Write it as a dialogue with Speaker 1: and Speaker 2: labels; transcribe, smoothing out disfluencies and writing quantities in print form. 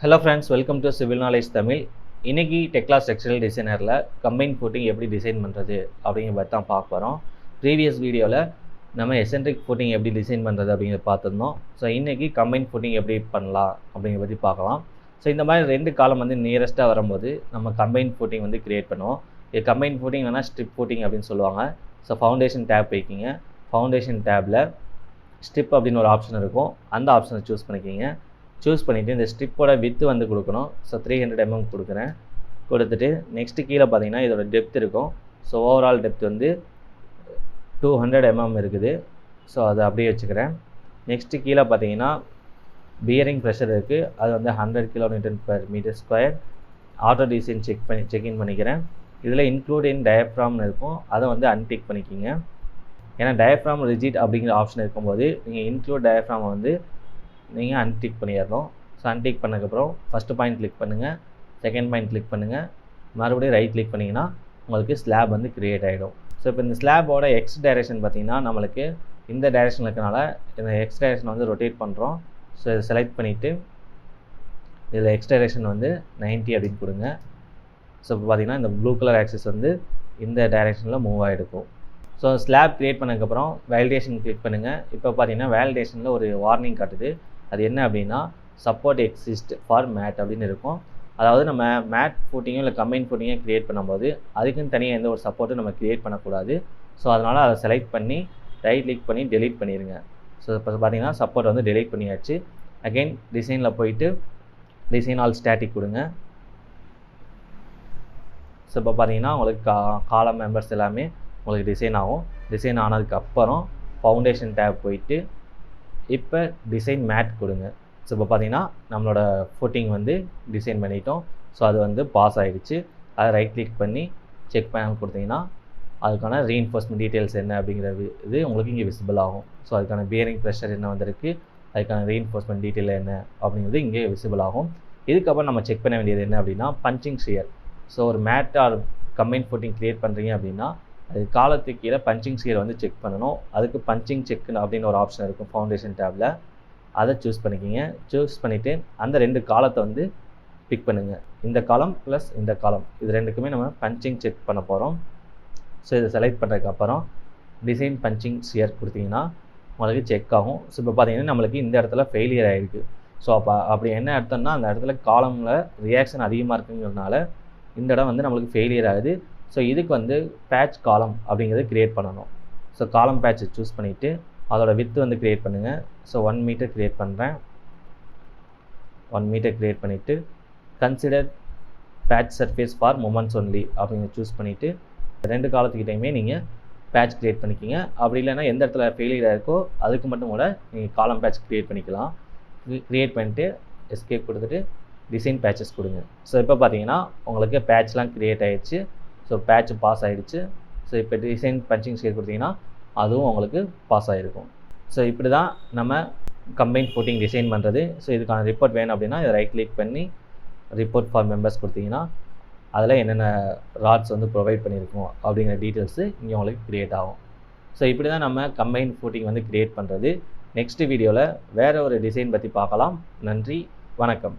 Speaker 1: Hello friends, welcome to Civil Knowledge Tamil. இன்னைக்கு Tekla Structural Designerல combined footing எப்படி design பண்ணுறது அப்படிங்கிற பற்றி தான் பார்க்க போகிறோம். ப்ரீவியஸ் வீடியோவில் நம்ம eccentric footing எப்படி டிசைன் பண்ணுறது அப்படிங்கிறத பார்த்துருந்தோம். ஸோ இன்றைக்கி combined footing எப்படி பண்ணலாம் அப்படிங்கிற பற்றி பார்க்கலாம். ஸோ இந்த மாதிரி ரெண்டு காலம் வந்து நியரஸ்ட்டாக வரும்போது நம்ம combined footing வந்து கிரியேட் பண்ணுவோம். இது combined footing வேணால் strip footing அப்படின்னு சொல்லுவாங்க. ஸோ ஃபவுண்டேஷன் டேப் போய்க்கிங்க. ஃபவுண்டேஷன் டேப்பில் ஸ்ட்ரிப் அப்படின்னு ஒரு ஆப்ஷன் இருக்கும். அந்த ஆப்ஷனை சூஸ் பண்ணிக்கிங்க. சூஸ் பண்ணிவிட்டு இந்த ஸ்ட்ரிப்போட வித்து வந்து கொடுக்கணும். ஸோ 300 mm கொடுக்குறேன். கொடுத்துட்டு நெக்ஸ்ட்டு கீழே பார்த்தீங்கன்னா இதோட டெப்த் இருக்கும். ஸோ ஓவரால் டெப்த் வந்து 200 mm இருக்குது. ஸோ அதை அப்படியே வச்சுக்கிறேன். நெக்ஸ்ட்டு கீழே பார்த்தீங்கன்னா பியரிங் ப்ரெஷர் இருக்குது. அது வந்து 100 kN/m². ஆட்டோ டிசைன் செக்இன் பண்ணிக்கிறேன். இதில் இன்க்ளூட் இன் டயஃப்ராம்னு இருக்கும். அதை வந்து அன்டிக் பண்ணிக்கிங்க. ஏன்னா டயஃப்ராம் ரிஜிட் அப்படிங்கிற ஆப்ஷன் இருக்கும்போது நீங்கள் இன்க்ளூட் டயஃப்ராமை வந்து நீங்கள் அன்டிக் பண்ணிடணும். ஸோ அன்டிக் பண்ணதுக்கப்புறம் ஃபஸ்ட்டு பாயிண்ட் கிளிக் பண்ணுங்கள், செகண்ட் பாயிண்ட் கிளிக் பண்ணுங்கள், மறுபடியும் ரைட் கிளிக் பண்ணிங்கன்னா உங்களுக்கு ஸ்லாப் வந்து க்ரியேட் ஆகிடும். ஸோ இப்போ இந்த ஸ்லாபோட எக்ஸ் டைரெக்ஷன் பார்த்திங்கன்னா நம்மளுக்கு இந்த டைரெக்ஷன் இருக்கனால இந்த எக்ஸ் டைரெக்ஷன் வந்து ரொட்டேட் பண்ணுறோம். ஸோ இதை செலக்ட் பண்ணிவிட்டு இதில் எக்ஸ் டைரெக்ஷன் வந்து 90 அப்படின்னு கொடுங்க. ஸோ இப்போ பார்த்திங்கன்னா இந்த ப்ளூ கலர் ஆக்சிஸ் வந்து இந்த டைரெக்ஷனில் மூவ் ஆகிருக்கும். ஸோ ஸ்லாப் க்ரியேட் பண்ணதுக்கப்புறம் வேலிடேஷன் கிளிக் பண்ணுங்கள். இப்போ பார்த்தீங்கன்னா வேலிடேஷனில் ஒரு வார்னிங் காட்டுது. அது என்ன அப்படின்னா சப்போர்ட் எக்ஸிஸ்ட் ஃபார் மேட் அப்படின்னு இருக்கும். அதாவது நம்ம மேட் ஃபூட்டிங்கோ இல்லை கம்பைன் ஃபூட்டிங்கோ க்ரியேட் பண்ணும்போது அதுக்குன்னு தனியாக எந்த ஒரு சப்போர்ட்டும் நம்ம க்ரியேட் பண்ணக்கூடாது. ஸோ அதனால் அதை செலக்ட் பண்ணி ரைட் கிளிக் பண்ணி டெலீட் பண்ணிடுங்க. ஸோ இப்போ பார்த்தீங்கன்னா சப்போர்ட் வந்து டெலீட் பண்ணியாச்சு. அகெயின் டிசைனில் போயிட்டு டிசைன் ஆல் ஸ்டாட்டிக் கொடுங்க. ஸோ இப்போ பார்த்தீங்கன்னா உங்களுக்கு காலம் மெம்பர்ஸ் எல்லாமே உங்களுக்கு டிசைன் ஆகும். டிசைன் ஆனதுக்கப்புறம் ஃபவுண்டேஷன் டேப் போயிட்டு இப்போ டிசைன் மேட் கொடுங்க. ஸோ இப்போ பார்த்தீங்கன்னா நம்மளோட ஃபுட்டிங் வந்து டிசைன் பண்ணிட்டோம். ஸோ அது வந்து பாஸ் ஆகிடுச்சு. அதை ரைட் கிளிக் பண்ணி செக் பண்ண கொடுத்தீங்கன்னா அதுக்கான ரீஎன்ஃபோர்ஸ்மெண்ட் டீட்டெயில்ஸ் என்ன அப்படிங்கிற இது உங்களுக்கு இங்கே விசிபிள் ஆகும். ஸோ அதுக்கான பியரிங் ப்ரெஷர் என்ன வந்திருக்கு, அதுக்கான ரீஎன்ஃபோர்ஸ்மெண்ட் டீட்டெயில் என்ன அப்படிங்கிறது இங்கே விசிபிள் ஆகும். இதுக்கப்புறம் நம்ம செக் பண்ண வேண்டியது என்ன அப்படின்னா பஞ்சிங் ஷியர். ஸோ ஒரு mat or combine footing create பண்ணுறீங்க அப்படின்னா அது காலத்துக்கு கீழே பஞ்சிங் ஷியர் வந்து செக் பண்ணணும். அதுக்கு பஞ்சிங் செக் அப்படின்னு ஒரு ஆப்ஷன் இருக்கும் ஃபவுண்டேஷன் டேப்பில். அதை சூஸ் பண்ணிக்கிங்க. சூஸ் பண்ணிவிட்டு அந்த ரெண்டு காலத்தை வந்து பிக் பண்ணுங்கள். இந்த காலம் ப்ளஸ் இந்த காலம் இது ரெண்டுக்குமே நம்ம பஞ்சிங் செக் பண்ண போகிறோம். ஸோ இதை செலக்ட் பண்ணுறதுக்கப்புறம் டிசைன் பஞ்சிங் ஷியர் கொடுத்தீங்கன்னா உங்களுக்கு செக் ஆகும். ஸோ இப்போ பார்த்தீங்கன்னா நம்மளுக்கு இந்த இடத்துல ஃபெயிலியர் ஆகிருக்கு. ஸோ அப்படி என்ன அர்த்தம்னா அந்த இடத்துல காலமில் ரியாக்ஷன் அதிகமாக இருக்குங்கிறதுனால இந்த இடம் வந்து நம்மளுக்கு ஃபெயிலியர் ஆகுது. ஸோ இதுக்கு வந்து பேட்ச் காலம் அப்படிங்கிறது க்ரியேட் பண்ணணும். ஸோ காலம் பேட்சை சூஸ் பண்ணிவிட்டு அதோட வித்து வந்து க்ரியேட் பண்ணுங்கள். ஸோ 1 மீட்டர் க்ரியேட் பண்ணுறேன். 1 மீட்டர் க்ரியேட் பண்ணிவிட்டு consider patch surface for moments only அப்படிங்கிற சூஸ் பண்ணிவிட்டு ரெண்டு காலத்துக்கிட்டையுமே நீங்கள் பேட்ச் க்ரியேட் பண்ணிக்கிங்க. அப்படி இல்லைன்னா எந்த இடத்துல ஃபெயிலியர் இருக்கோ அதுக்கு மட்டும் கூட நீங்கள் காலம் பேட்ச் க்ரியேட் பண்ணிக்கலாம். க்ரியேட் பண்ணிவிட்டு எஸ்கேப் கொடுத்துட்டு டிசைன் பேட்சஸ் கொடுங்க. ஸோ இப்போ பார்த்தீங்கன்னா உங்களுக்கு பேட்ச்லாம் க்ரியேட் ஆகிடுச்சு. ஸோ பேட்ச் பாஸ் ஆகிடுச்சு. ஸோ இப்போ டிசைன் பஞ்சிங் ஷேர் கொடுத்தீங்கன்னா அதுவும் உங்களுக்கு பாஸ் ஆகிருக்கும். ஸோ இப்படி தான் நம்ம கம்பைன் ஃபுட்டிங் டிசைன் பண்ணுறது. ஸோ இதுக்கான ரிப்போர்ட் வேணும் அப்படின்னா இதை ரைட் கிளிக் பண்ணி ரிப்போர்ட் ஃபார் மெம்பர்ஸ் கொடுத்தீங்கன்னா அதில் என்னென்ன ராட்ஸ் வந்து ப்ரொவைட் பண்ணியிருக்கோம் அப்படிங்கிற டீட்டெயில்ஸு இங்கே உங்களுக்கு க்ரியேட் ஆகும். ஸோ இப்படி தான் நம்ம கம்பைன் ஃபுட்டிங் வந்து க்ரியேட் பண்ணுறது. நெக்ஸ்ட் வீடியோவில் வேறு ஒரு டிசைன் பற்றி பார்க்கலாம். நன்றி, வணக்கம்.